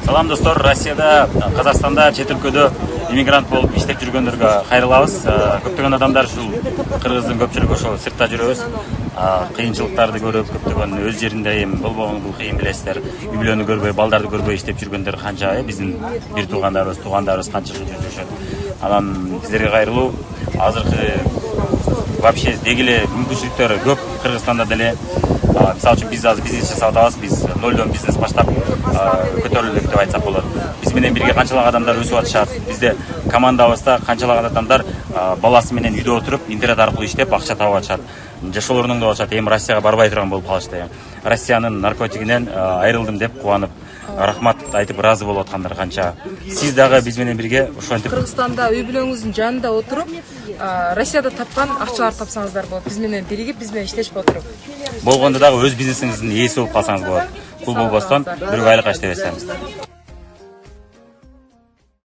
Салам достор, Россияда, Қазақстанда, чет өлкөдө иммигрант болуп иштеп жүргөндөргө кайрылабыз. Көптөгөн адамдар ушул кыргыздын көпчүлүгү ошол сыртта жүрөбүз. Кыйынчылыктарды көрүп, көптөгөн өз жеринде эми болбогон бул кыйын билесиздер. Үй бүлөнү көрбөй, балдарды көрбөй иштеп жүргөндөр канча, биздин бир туугандарыбыз канча жыл жүрүшөт. Анан биздерге кайрылуу азыркы вообще дегиле мүмкүнчүлүктөр көп Кыргызстанда деле. Мисалы үчүн биз азыр бизнес жасап атабыз, биз нолдон бизнес баштап көтөрүлдүк деп айтсак болот. Биз менен бирге канчалык адамдар өсүп атышат. Бизде командабызда канчалык адамдар баласы менен үйдө отуруп, интернет аркылуу иштеп акча табып атышат. Жашоо орнунда болушат. Эми Россияга барбай турган болуп калышты. Россиянын наркотигинен айрылдым деп кубанып, рахмат айтып ыраазы болуп аткандар канча. Сиз дагы биз менен бирге ошентип Кыргызстанда үй бүлөңүздүн жанында отуруп, Россияда тапкан акчаларды тапсаңыздар болот. Биз менен биригип, биз менен иштешип отуруп. болгондо дагы өз бизнесиңиздин ээси болуп калсаңыз болот. Бул болбостон бирок айлыкка иштебесеңиз.